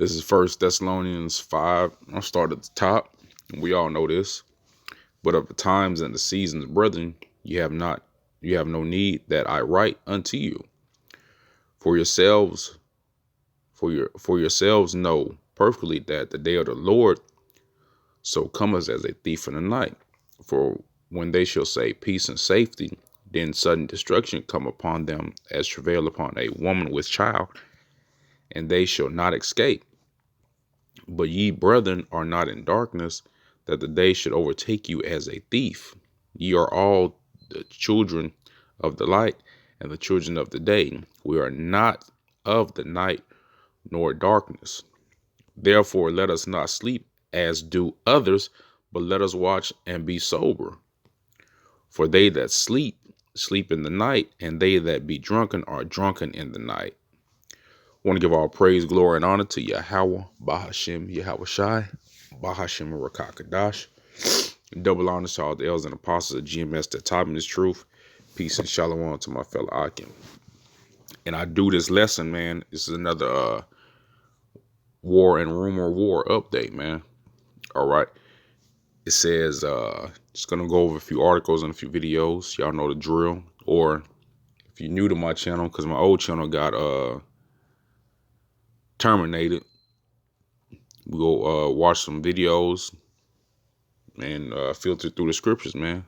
This is First Thessalonians 5. I'll start at the top. We all know this. But of the times and the seasons, brethren, you have no need that I write unto you. For yourselves, for yourselves know perfectly that the day of the Lord so cometh as a thief in the night. For when they shall say peace and safety, then sudden destruction come upon them as travail upon a woman with child, and they shall not escape. But ye, brethren, are not in darkness, that the day should overtake you as a thief. Ye are all the children of the light and the children of the day. We are not of the night nor darkness. Therefore, let us not sleep as do others, but let us watch and be sober. For they that sleep, sleep in the night, and they that be drunken are drunken in the night. I want to give all praise, glory, and honor to Yahweh, Bahashem, Yahweh Shai, Bahashem, Rakakadash. Double honors to all the elders and apostles of GMS that taught me this truth. Peace and shalom to my fellow Akim. And I do this lesson, man. This is another war and rumor war update, man. All right. It says, just going to go over a few articles and a few videos. Y'all know the drill. Or if you're new to my channel, because my old channel got terminated, we go watch some videos and filter through the scriptures, man.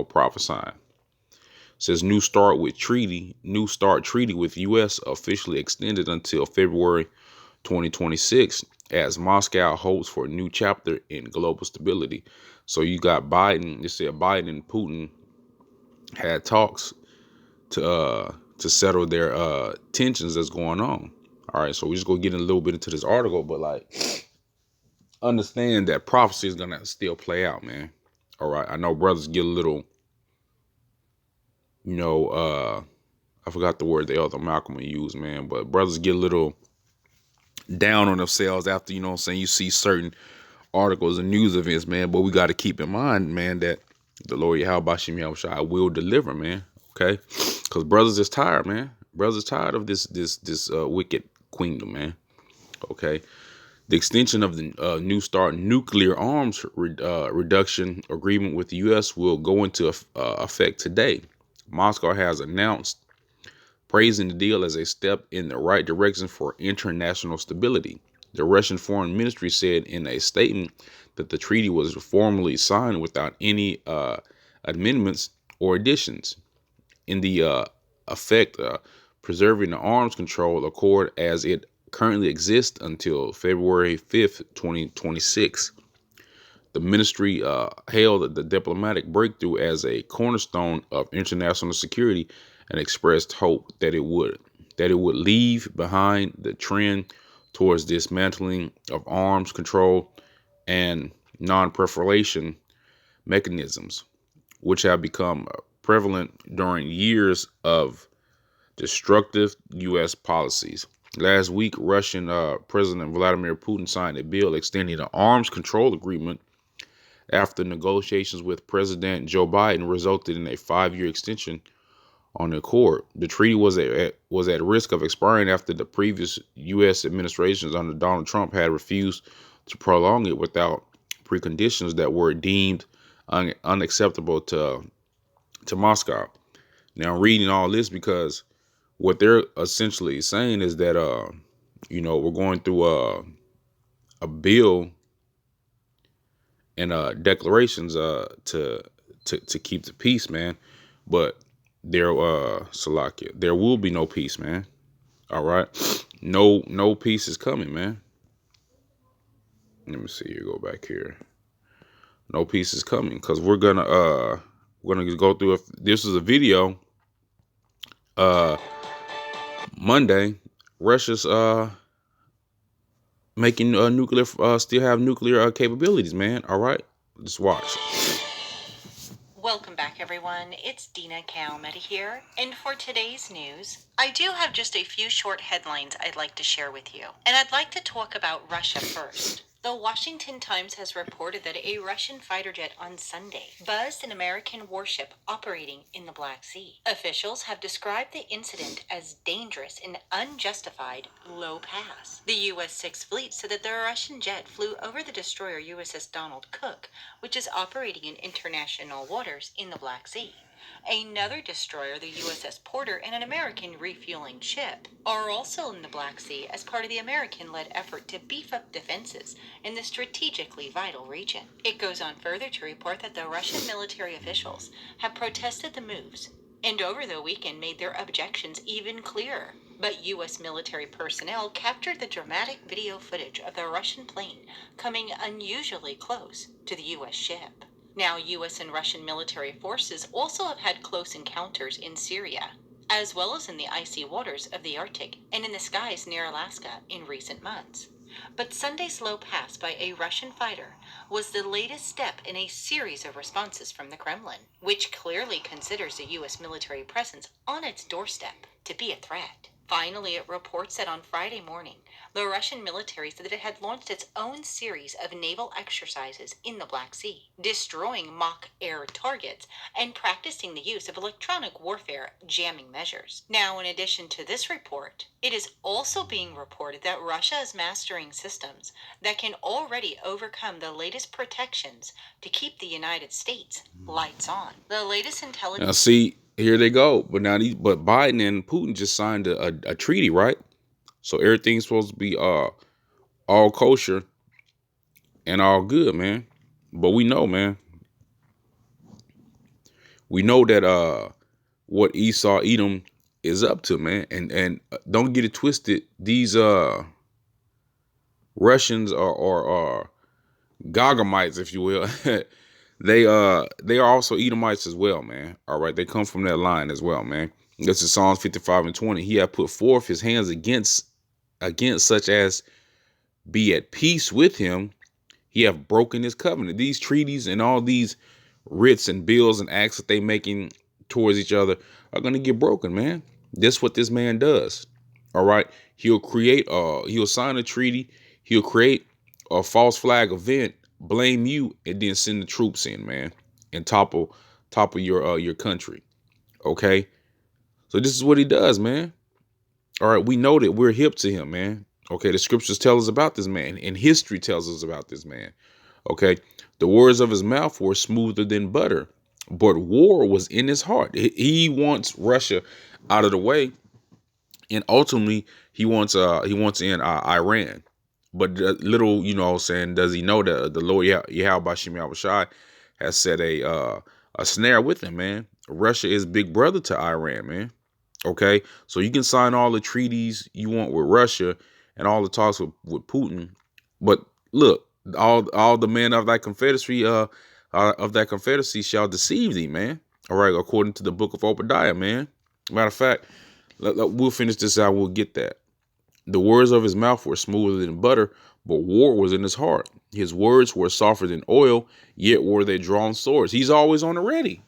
Prophesying. It says new start treaty with U.S. officially extended until February 2026 as Moscow hopes for a new chapter in global stability. So you got Biden. It said Biden and Putin had talks to settle their tensions that's going on. All right, so we just go get a little bit into this article, but like understand that prophecy is gonna still play out, man. All right, I know brothers get a little, I forgot the word the elder Malcolm used, man, but brothers get a little down on themselves after, you see certain articles and news events, man. But we got to keep in mind, man, that the Lord Yahweh Shem Yahushua will deliver, man. Okay, because brothers is tired, man. Brothers is tired of this wicked queendom, man. Okay, the extension of the New START nuclear arms reduction agreement with the U.S. will go into effect today. Moscow has announced, praising the deal as a step in the right direction for international stability. The Russian Foreign Ministry said in a statement that the treaty was formally signed without any amendments or additions. In the effect, preserving the arms control accord as it currently exists until February 5th, 2026. The ministry hailed the diplomatic breakthrough as a cornerstone of international security and expressed hope that it would leave behind the trend towards dismantling of arms control and non-proliferation mechanisms, which have become prevalent during years of destructive U.S. policies. Last week, Russian President Vladimir Putin signed a bill extending an arms control agreement after negotiations with President Joe Biden resulted in a 5-year extension on the accord. The treaty was at risk of expiring after the previous U.S. administrations under Donald Trump had refused to prolong it without preconditions that were deemed unacceptable to Moscow. Now, I'm reading all this because what they're essentially saying is that we're going through a bill and declarations to keep the peace, man. But there will be no peace, man. All right, no peace is coming, man. Let me see here. Go back here. No peace is coming because we're gonna go through. This is a video. Monday, Russia's making nuclear, still have nuclear capabilities, man. All right, just watch. Welcome back, everyone. It's Dina Calmetti here, and for today's news, I do have just a few short headlines I'd like to share with you. And I'd like to talk about Russia first. The Washington Times has reported that a Russian fighter jet on Sunday buzzed an American warship operating in the Black Sea. Officials have described the incident as dangerous and unjustified low pass. The U.S. Sixth Fleet said that the Russian jet flew over the destroyer USS Donald Cook, which is operating in international waters in the Black Sea. Another destroyer, the USS Porter, and an American refueling ship are also in the Black Sea as part of the American-led effort to beef up defenses in the strategically vital region. It goes on further to report that the Russian military officials have protested the moves and over the weekend made their objections even clearer. But U.S. military personnel captured the dramatic video footage of the Russian plane coming unusually close to the U.S. ship. Now, U.S. and Russian military forces also have had close encounters in Syria, as well as in the icy waters of the Arctic and in the skies near Alaska in recent months. But Sunday's low pass by a Russian fighter was the latest step in a series of responses from the Kremlin, which clearly considers the U.S. military presence on its doorstep to be a threat. Finally, it reports that on Friday morning, the Russian military said that it had launched its own series of naval exercises in the Black Sea, destroying mock air targets and practicing the use of electronic warfare jamming measures. Now, in addition to this report, it is also being reported that Russia is mastering systems that can already overcome the latest protections to keep the United States lights on. The latest intelligence. Now, see, here they go. But Biden and Putin just signed a treaty, right? So everything's supposed to be all kosher and all good, man. But we know, man. We know that what Esau Edom is up to, man. And don't get it twisted. These Russians or Gogamites, if you will, they are also Edomites as well, man. All right, they come from that line as well, man. This is Psalms 55:20. He had put forth his hands against such as be at peace with him. He have broken his covenant. These treaties and all these writs and bills and acts that they making towards each other are gonna get broken, man. That's what this man does. All right, he'll sign a treaty. He'll create a false flag event, blame you, and then send the troops in, man, and topple your country. Okay, so this is what he does, man. All right, we know that we're hip to him, man. Okay, the scriptures tell us about this man, and history tells us about this man. Okay, the words of his mouth were smoother than butter, but war was in his heart. He wants Russia out of the way, and ultimately he wants in Iran. But little, you know what I'm saying, does he know that the Lord Yahweh Shem Yahushai has set a snare with him, man. Russia is big brother to Iran, man. Okay, so you can sign all the treaties you want with Russia and all the talks with Putin, but look, all the men of that confederacy shall deceive thee, man. All right, according to the book of Obadiah, man. Matter of fact, we'll finish this out. We'll get that. The words of his mouth were smoother than butter, but war was in his heart. His words were softer than oil, yet were they drawn swords. He's always on the ready.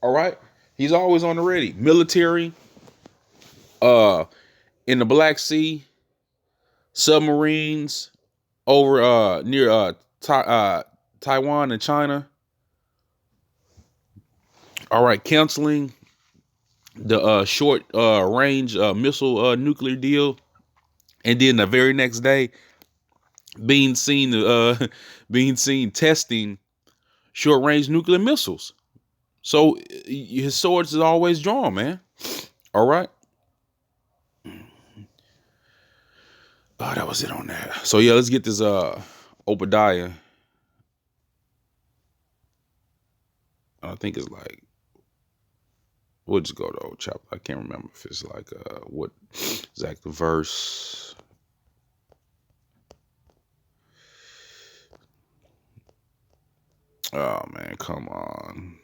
All right, he's always on the ready. Military, in the Black Sea, submarines over near Taiwan and China. All right, canceling the short range missile nuclear deal, and then the very next day being seen testing short range nuclear missiles. So his swords is always drawn, man. All right. Oh, that was it on that. So yeah, let's get this Obadiah. I think it's like, we'll just go to old chapter. I can't remember if it's like what exact verse. Oh man, come on.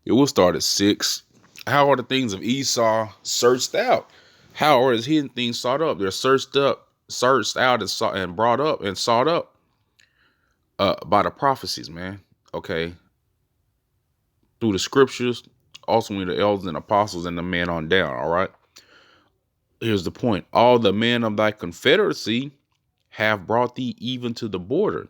It will start at 6. How are the things of Esau searched out? How are his hidden things sought up? They're searched out, and brought up and sought up by the prophecies, man. okay, through the scriptures, ultimately the elders and apostles and the men on down, all right? Here's the point. All the men of thy confederacy have brought thee even to the border.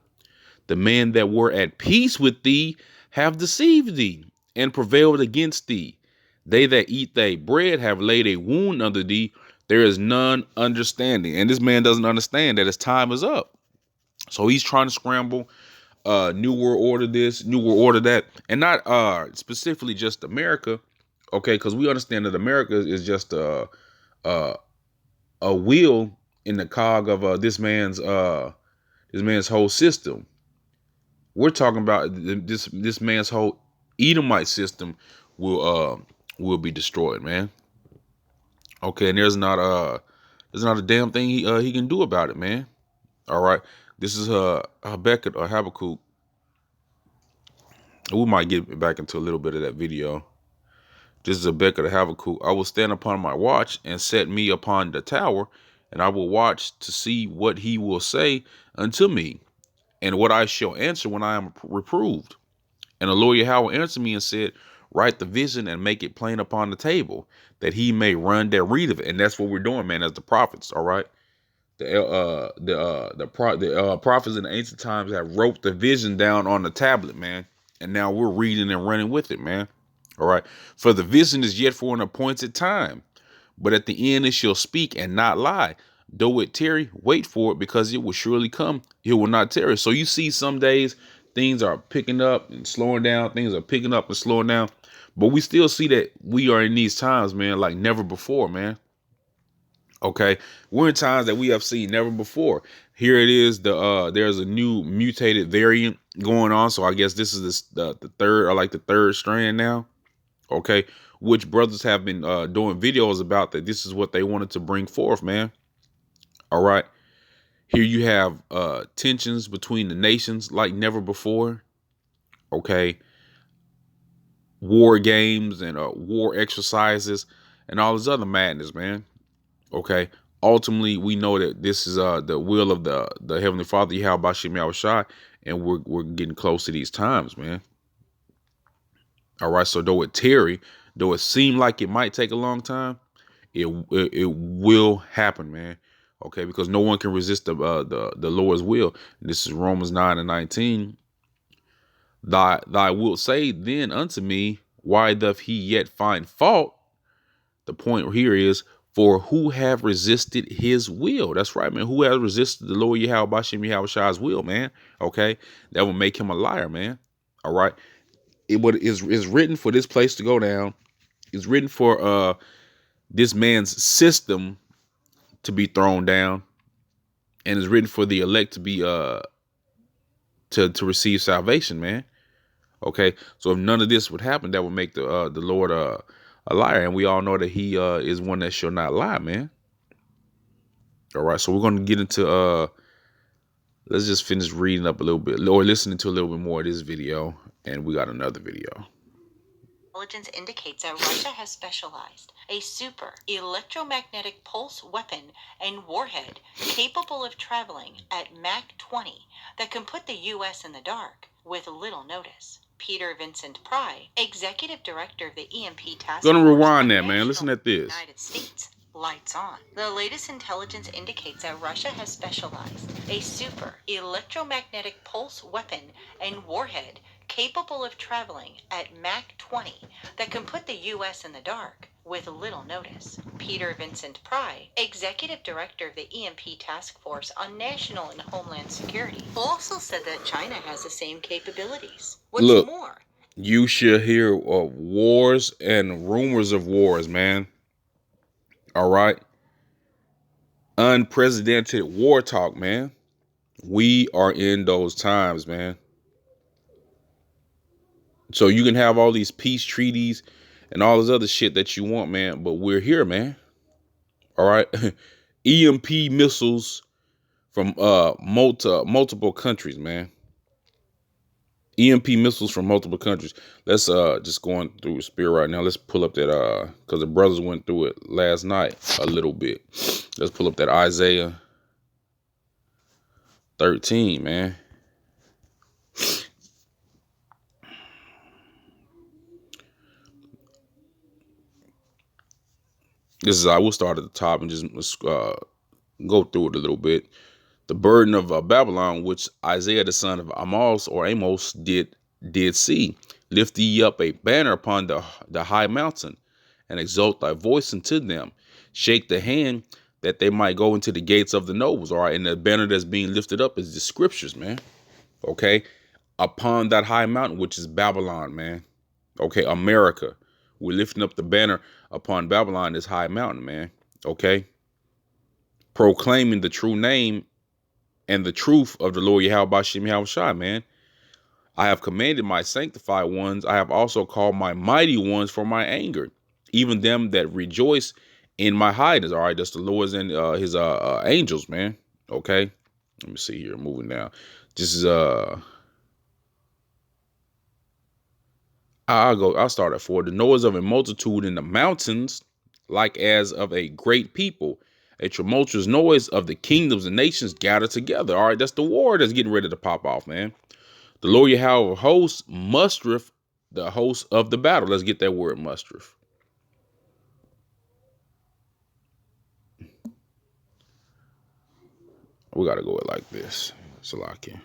The men that were at peace with thee have deceived thee and prevailed against thee. They that eat thy bread have laid a wound under thee. There is none understanding. And this man doesn't understand that his time is up. So he's trying to scramble New World Order this, New World Order that, and not specifically just America, okay? Because we understand that America is just a wheel in the cog of this man's whole system. We're talking about this man's whole Edomite system will be destroyed, man. Okay, and there's not a damn thing he can do about it, man. All right, this is Habakkuk or Habakkuk. We might get back into a little bit of that video. This is Habakkuk or Habakkuk. I will stand upon my watch and set me upon the tower, and I will watch to see what he will say unto me, and what I shall answer when I am reproved. And the Lord Yahweh answered me and said, write the vision and make it plain upon the table, that he may run that read of it. And that's what we're doing, man, as the prophets. All right. The prophets in the ancient times have wrote the vision down on the tablet, man. And now we're reading and running with it, man. All right. For the vision is yet for an appointed time, but at the end it shall speak and not lie. Though it tarry, wait for it, because it will surely come. It will not tarry. So you see, some days things are picking up and slowing down. Things are picking up and slowing down. But we still see that we are in these times, man, like never before, man. Okay. We're in times that we have seen never before. Here it is. There's a new mutated variant going on. So I guess this is the third, or like the third strand now. Okay. Which brothers have been doing videos about, that this is what they wanted to bring forth, man. All right. Here you have tensions between the nations like never before. Okay. War games and war exercises and all this other madness, man. Okay. Ultimately, we know that this is the will of the Heavenly Father, Yahweh Bashim Yahushai, and we're getting close to these times, man. All right. So though it seemed like it might take a long time, it will happen, man. Okay, because no one can resist the Lord's will. This is Romans 9:19. Thy wilt say then unto me, why doth he yet find fault? The point here is, for who have resisted his will? That's right, man. Who has resisted the Lord Yahweh Bashim Yahushai's will, man? Okay, that will make him a liar, man. All right, is written for this place to go down. It's written for this man's system to be thrown down, and is written for the elect to be to receive salvation, man. Okay, so if none of this would happen, that would make the Lord a liar, and we all know that he is one that shall not lie, man. All right, so we're gonna get into let's just finish reading up a little bit, or listening to a little bit more of this video, and we got another video. Intelligence indicates that Russia has specialized a super electromagnetic pulse weapon and warhead capable of traveling at Mach 20 that can put the U.S. in the dark with little notice. Peter Vincent Pry, executive director of the EMP task force. Gonna rewind that, man. Listen at this. United States. Lights on. The latest intelligence indicates that Russia has specialized a super electromagnetic pulse weapon and warhead capable of traveling at Mach 20 that can put the U.S. in the dark with little notice. Peter Vincent Pry, executive director of the EMP task force on national and homeland security, also said that China has the same capabilities. What's Look, more, you should hear wars and rumors of wars, man. All right. Unprecedented war talk, man. We are in those times, man. So you can have all these peace treaties and all this other shit that you want, man, but we're here, man. All right. EMP missiles from multiple countries, man. EMP missiles from multiple countries. Let's just going through Spirit right now. Let's pull up that because the brothers went through it last night a little bit. Let's pull up that Isaiah 13, man. This is I will start at the top and just go through it a little bit. The burden of Babylon, which Isaiah the son of Amos did see. Lift thee up a banner upon the high mountain, and exalt thy voice unto them. Shake the hand that they might go into the gates of the nobles. All right, and the banner that's being lifted up is the scriptures, man. Okay, upon that high mountain, which is Babylon, man. Okay, America. We're lifting up the banner upon Babylon, this high mountain, man. Okay, proclaiming the true name and the truth of the Lord Yahweh Bashim Yahushua, man. I have commanded my sanctified ones. I have also called my mighty ones for my anger, even them that rejoice in my hidings. All right, that's the Lord's and his angels, man. Okay, let me see here. Moving down. This is I'll start at 4. The noise of a multitude in the mountains, like as of a great people. A tumultuous noise of the kingdoms and nations gathered together. All right, that's the war that's getting ready to pop off, man. The Lord Yahweh of hosts mustereth the hosts of the battle. Let's get that word mustereth. We got to go it like this. Salakia.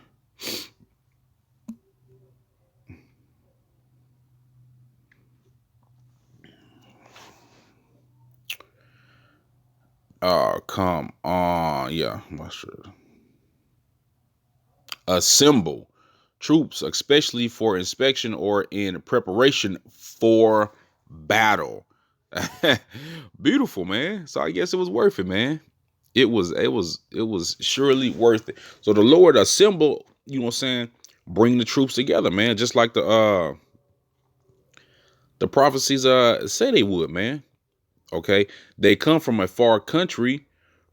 Come on. Yeah, mustereth. Assemble troops, especially for inspection or in preparation for battle. Beautiful, man. So I guess it was worth it, man. It was surely worth it. So the Lord assembled, you know what I'm saying, bring the troops together, man, just like the prophecies say they would, man. Okay. They come from a far country,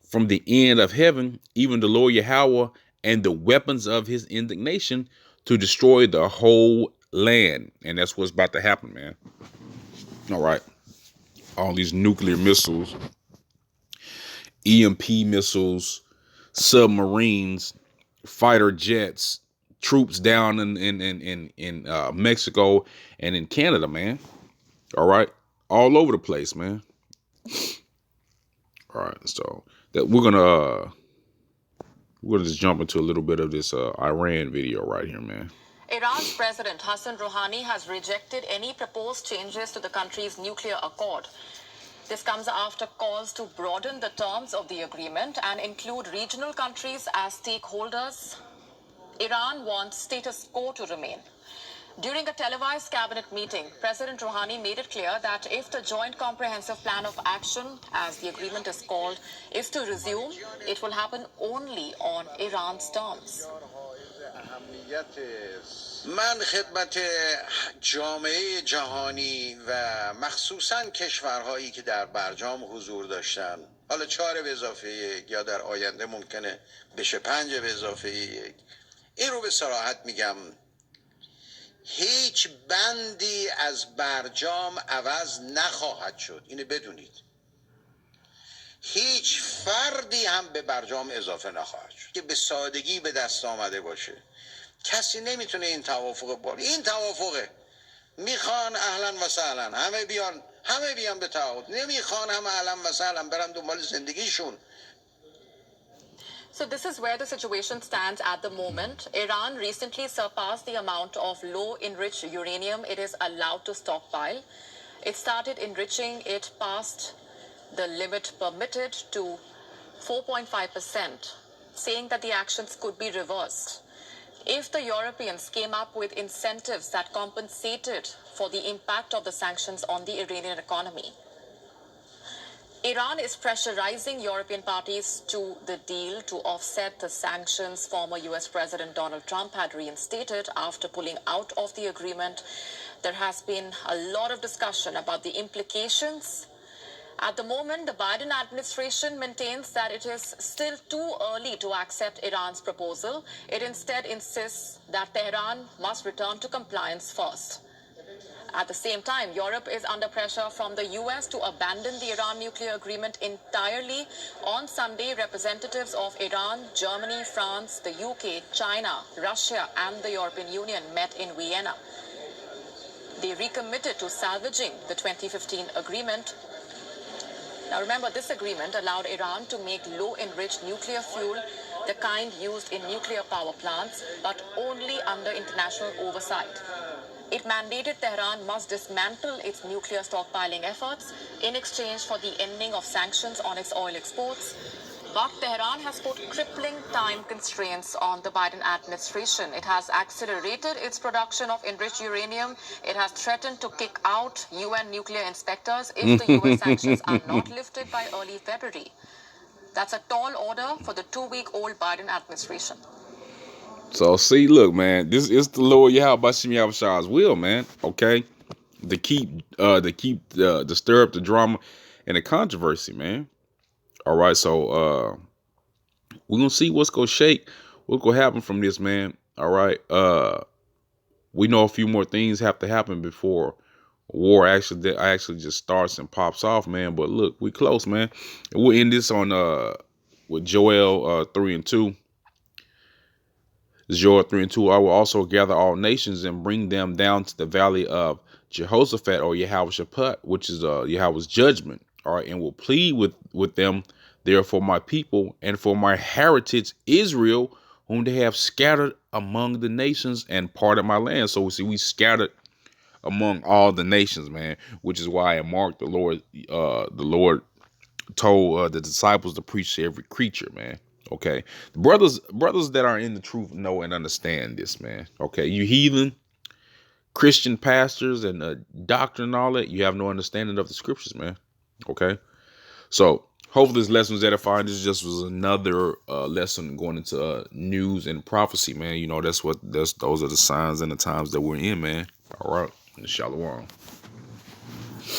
from the end of heaven, even the Lord Yahweh and the weapons of his indignation to destroy the whole land. And that's what's about to happen, man. All right. All these nuclear missiles, EMP missiles, submarines, fighter jets, troops down in Mexico and in Canada, man. All right. All over the place, man. All right. So that we're gonna just jump into a little bit of this Iran video right here, man. Iran's President Hassan Rouhani has rejected any proposed changes to the country's nuclear accord. This comes after calls to broaden the terms of the agreement and include regional countries as stakeholders. Iran wants status quo to remain. During a televised cabinet meeting, President Rouhani made it clear that if the Joint Comprehensive Plan of Action, as the agreement is called, is to resume, it will happen only on Iran's terms. من خدمت جامعه جهانی و مخصوصا کشورهایی که در برجام حضور داشتن، حالا 4 به اضافه 1 یا در آینده ممکنه بشه 5 به اضافه 1، این رو به صراحت میگم، هیچ بندی از برجام عوض نخواهد شد. اینو بدونید. هیچ فردی هم به برجام اضافه نخواهد شد که به سادگی به دست آمده باشه. کسی نمیتونه این توافق باشه. این توافقه. میخوان اهلا و سهلا، همه بیان به تعهد. نمیخوان هم اهلا و سهلا برن دنبال زندگیشون. So this is where the situation stands at the moment. Iran recently surpassed the amount of low-enriched uranium it is allowed to stockpile. It started enriching it past the limit permitted to 4.5%, saying that the actions could be reversed. If the Europeans came up with incentives that compensated for the impact of the sanctions on the Iranian economy. Iran is pressurizing European parties to the deal to offset the sanctions former US President Donald Trump had reinstated after pulling out of the agreement. There has been a lot of discussion about the implications. At the moment, the Biden administration maintains that it is still too early to accept Iran's proposal. It instead insists that Tehran must return to compliance first. At the same time, Europe is under pressure from the US to abandon the Iran nuclear agreement entirely. On Sunday, representatives of Iran, Germany, France, the UK, China, Russia, and the European Union met in Vienna. They recommitted to salvaging the 2015 agreement. Now remember, this agreement allowed Iran to make low-enriched nuclear fuel, the kind used in nuclear power plants, but only under international oversight. It mandated Tehran must dismantle its nuclear stockpiling efforts in exchange for the ending of sanctions on its oil exports. But Tehran has put crippling time constraints on the Biden administration. It has accelerated its production of enriched uranium. It has threatened to kick out UN nuclear inspectors if the US sanctions are not lifted by early February. That's a tall order for the 2-week-old Biden administration. So see, look, man, this is the Lord Yahweh Shem Yahushua will, man. Okay, to keep to stir up the drama and the controversy, man. All right, so we're gonna see what's gonna shake, what's gonna happen from this, man. All right, we know a few more things have to happen before war actually just starts and pops off, man. But look, we close, man. And we'll end this on with Joel 3:2. Joel 3:2. I will also gather all nations and bring them down to the valley of Jehoshaphat, or Yahweh Shaphat, which is Yahweh's judgment. All right, and will plead with them there for my people and for my heritage Israel, whom they have scattered among the nations and parted my land. So we scattered among all the nations, man, which is why in Mark the Lord told the disciples to preach to every creature, man. Okay, brothers that are in the truth know and understand this, man. Okay, you heathen Christian pastors and doctrine and all that, you have no understanding of the scriptures, man. Okay, so hopefully this lesson was edifying. This just was another lesson going into news and prophecy, man. You know, those are the signs and the times that we're in, man. All right, shalom.